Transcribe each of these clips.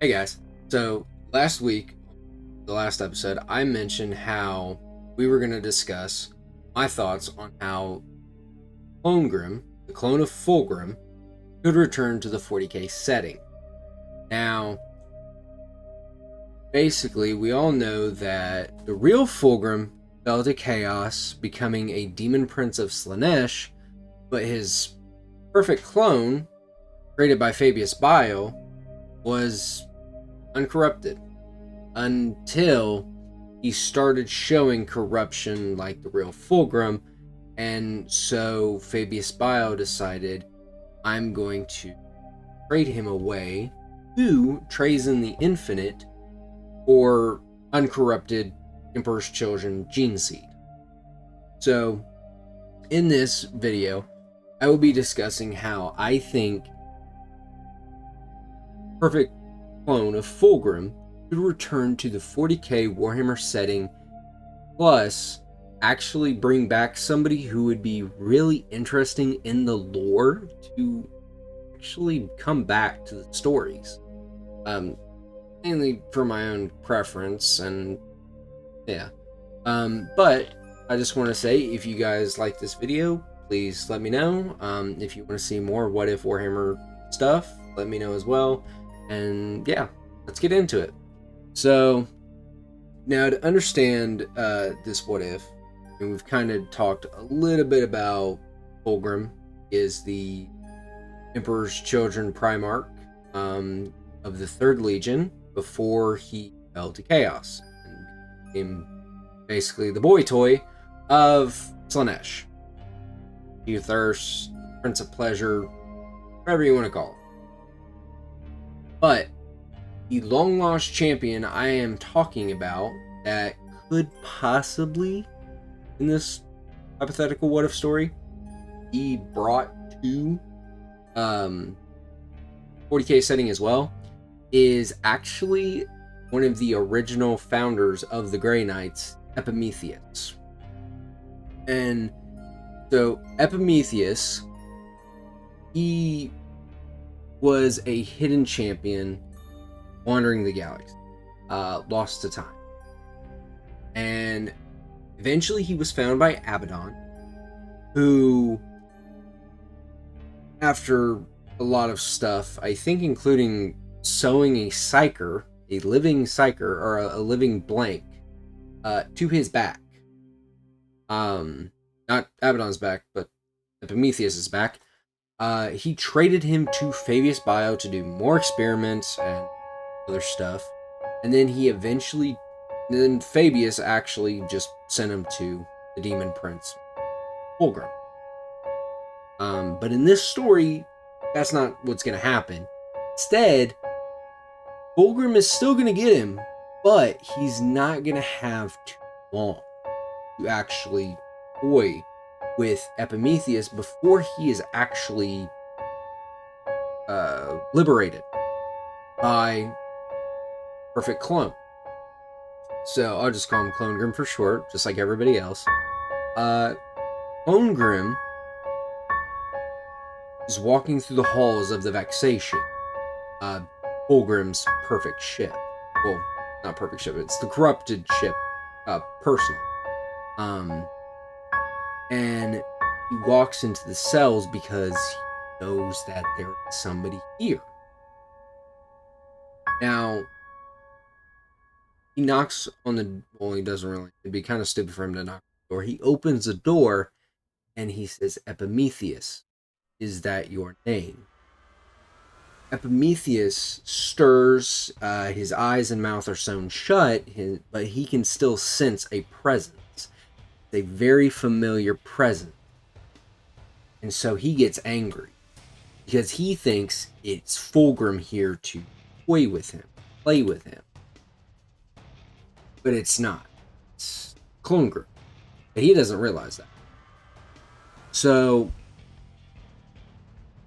Hey guys, so last week, the last episode, I mentioned how we were going to discuss my thoughts on how Clonegrim, the clone of Fulgrim, could return to the 40k setting. Now, basically, we all know that the real Fulgrim fell to chaos, becoming a Daemon Prince of Slaanesh, but his perfect clone, created by Fabius Bile, was uncorrupted until he started showing corruption like the real Fulgrim, and so Fabius Bile decided, I'm going to trade him away to Trazen the Infinite or uncorrupted Emperor's Children gene seed. So in this video, I will be discussing how I think perfect clone of Fulgrim could return to the 40k Warhammer setting, plus actually bring back somebody who would be really interesting in the lore to actually come back to the stories. Mainly for my own preference, and yeah. But I just want to say, if you guys like this video, please let me know. If you want to see more What If Warhammer stuff, let me know as well. And yeah, let's get into it. So now, to understand this What If, and we've kind of talked a little bit about Fulgrim, is the Emperor's Children Primarch of the 3rd Legion before he fell to chaos and became basically the boy toy of Slaanesh. Thirst, Prince of Pleasure, whatever you want to call it. But the long lost champion I am talking about that could possibly, in this hypothetical what if story, be brought to 40k setting as well, is actually one of the original founders of the Grey Knights, Epimetheus. And so Epimetheus, he was a hidden champion wandering the galaxy, lost to time. And eventually he was found by Abaddon, who, after a lot of stuff, I think including sewing a psyker, a living psyker, or a living blank, to his back. Not Abaddon's back, but Epimetheus' back. He traded him to Fabius Bile to do more experiments and other stuff. And then Fabius actually just sent him to the Daemon Prince, Fulgrim. But in this story, that's not what's going to happen. Instead, Fulgrim is still going to get him, but he's not going to have too long to actually toy with Epimetheus before he is actually liberated by Perfect Clone. So I'll just call him Clonegrim for short, just like everybody else. Clonegrim is walking through the halls of the Vexation, Fulgrim's perfect ship. Well, not perfect ship, it's the corrupted ship, personal. And he walks into the cells because he knows that there is somebody here. Now, he knocks on the, well, he doesn't really, it'd be kind of stupid for him to knock on the door. He opens the door and he says, Epimetheus, is that your name? Epimetheus stirs, his eyes and mouth are sewn shut, but he can still sense a presence. A very familiar presence. And so he gets angry because he thinks it's Fulgrim here to toy with him, play with him. But it's not. It's Clonegrim. But he doesn't realize that. So,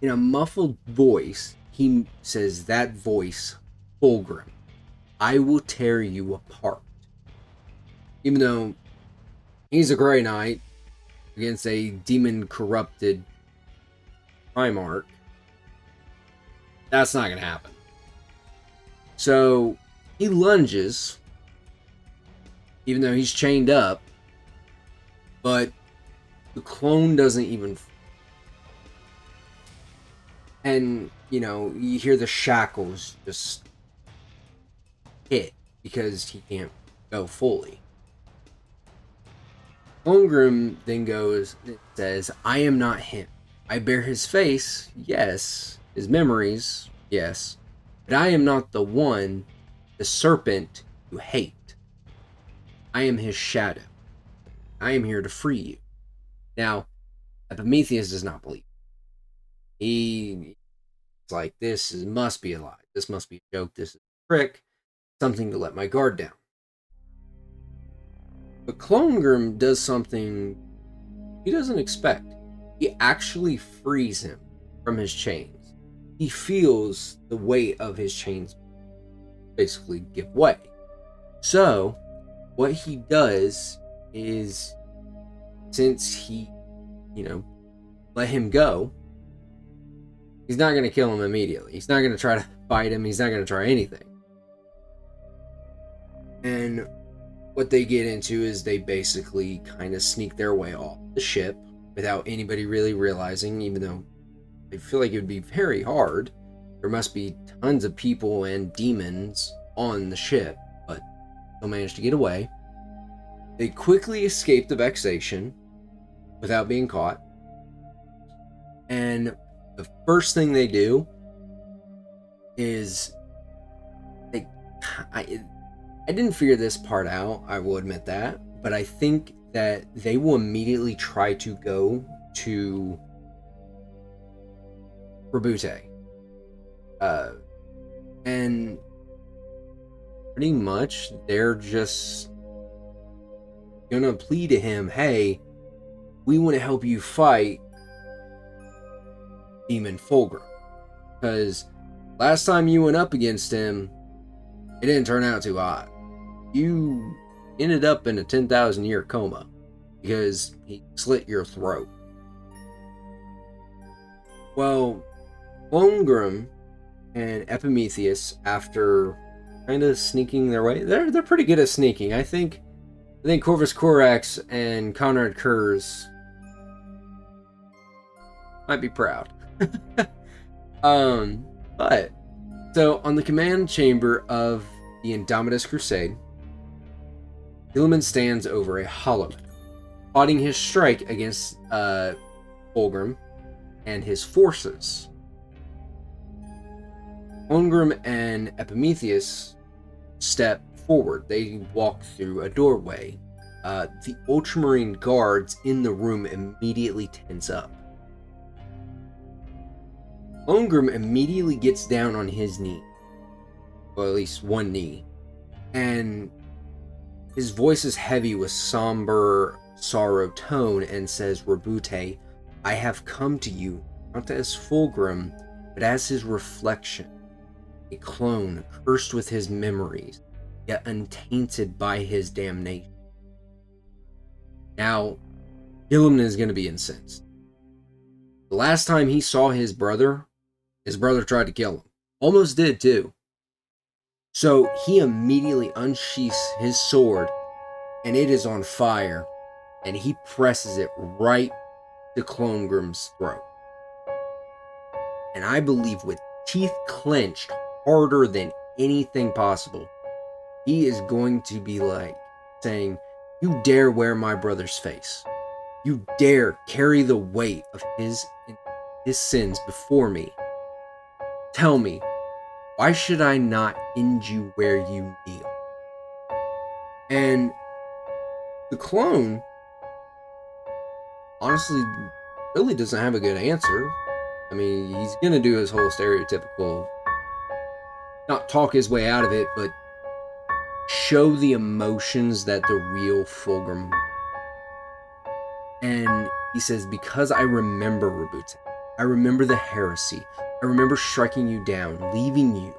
in a muffled voice, he says, that voice, Fulgrim, I will tear you apart. Even though he's a Grey Knight against a demon-corrupted Primarch, that's not going to happen. So he lunges, even though he's chained up, but the clone doesn't even. And, you hear the shackles just hit because he can't go fully. Clonegrim then goes and says, I am not him. I bear his face, yes. His memories, yes. But I am not the one, the serpent you hate. I am his shadow. I am here to free you. Now, Epimetheus does not believe. He's like, must be a lie. This must be a joke. This is a trick. Something to let my guard down. But Clonegrim does something he doesn't expect. He actually frees him from his chains. He feels the weight of his chains basically give way. So, what he does is, since he, let him go, he's not going to kill him immediately. He's not going to try to fight him. He's not going to try anything. And what they get into is they basically kind of sneak their way off the ship without anybody really realizing, even though I feel like it would be very hard. There must be tons of people and demons on the ship, but they'll manage to get away. They quickly escape the vexation without being caught. And the first thing they do is I didn't figure this part out, I will admit that, but I think that they will immediately try to go to Rabute. And pretty much they're just gonna plead to him, hey, we want to help you fight Demon Fulgrim. Because last time you went up against him, it didn't turn out too hot. You ended up in a 10,000 year coma because he slit your throat. Well, Clonegrim and Epimetheus, after kind of sneaking their way, they're pretty good at sneaking. I think Corvus Corax and Conrad Kurz might be proud. But so on the command chamber of the Indomitus Crusade, Guilliman stands over a hollow, plotting his strike against Fulgrim and his forces. Clonegrim and Epimetheus step forward. They walk through a doorway. The Ultramarine guards in the room immediately tense up. Clonegrim immediately gets down on his knee, or at least one knee, and his voice is heavy with somber sorrow tone and says, Rabute, I have come to you, not as Fulgrim, but as his reflection, a clone cursed with his memories, yet untainted by his damnation. Now, Guilliman is going to be incensed. The last time he saw his brother tried to kill him. Almost did too. So he immediately unsheaths his sword, and it is on fire, and he presses it right to Clonegrim's throat. And I believe with teeth clenched harder than anything possible, he is going to be like saying, you dare wear my brother's face. You dare carry the weight of his sins before me. Tell me, why should I not end you where you kneel? And the clone honestly really doesn't have a good answer. I mean, he's gonna do his whole stereotypical, not talk his way out of it, but show the emotions that the real Fulgrim. And he says, because I remember Rabute. I remember the heresy. I remember striking you down, leaving you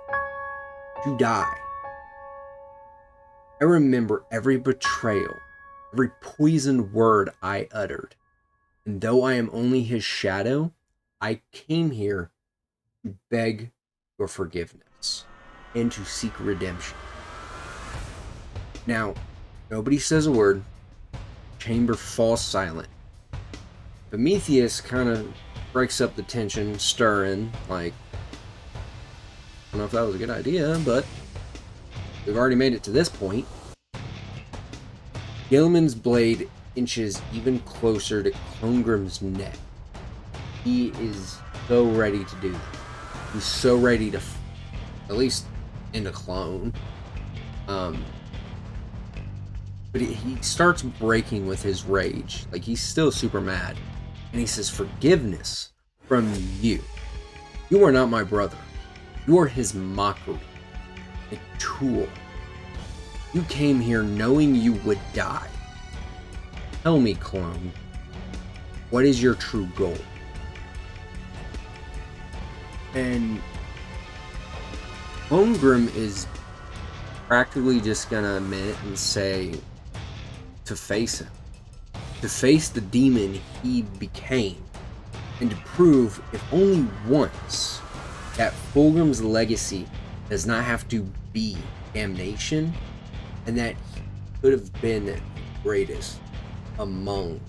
to die. I remember every betrayal, every poisoned word I uttered. And though I am only his shadow, I came here to beg your forgiveness. and to seek redemption. Now, nobody says a word. Chamber falls silent. Epimetheus kind of breaks up the tension, stirring, like, I don't know if that was a good idea, but we've already made it to this point. Guilliman's blade inches even closer to Clonegrim's neck. He is so ready to do that. He's so ready to, at least end a clone. But he starts breaking with his rage. Like, he's still super mad. And he says, forgiveness from you. You are not my brother. You are his mockery. A tool. You came here knowing you would die. Tell me, clone, what is your true goal? And Clonegrim is practically just gonna admit and say to face him. To face the demon he became. And to prove, if only once, that Fulgrim's legacy does not have to be damnation, and that he could have been the greatest among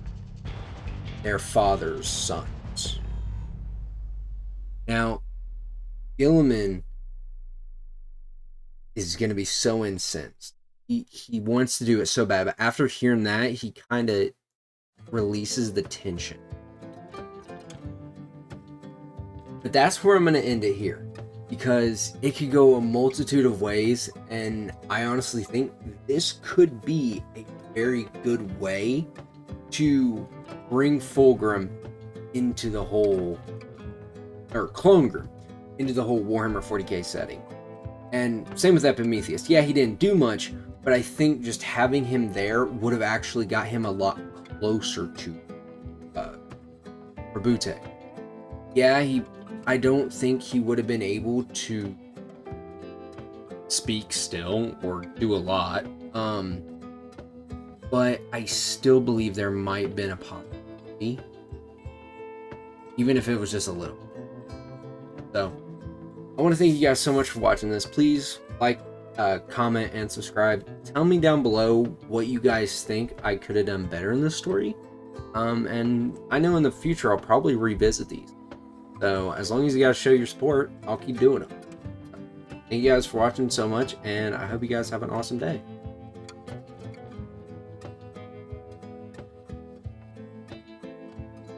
their father's sons. Now, Guilliman is going to be so incensed. He wants to do it so bad, but after hearing that, he kind of releases the tension. But that's where I'm going to end it here, because it could go a multitude of ways, and I honestly think this could be a very good way to bring Fulgrim into the whole, or Clonegrim, into the whole Warhammer 40k setting. And same with Epimetheus. Yeah, he didn't do much, but I think just having him there would have actually got him a lot closer to Rabute. Yeah, I don't think he would have been able to speak still or do a lot. But I still believe there might have been a possibility, even if it was just a little. So, I want to thank you guys so much for watching this. Please like, comment, and subscribe. Tell me down below what you guys think I could have done better in this story. And I know in the future I'll probably revisit these. So, as long as you guys show your support, I'll keep doing them. Thank you guys for watching so much, and I hope you guys have an awesome day.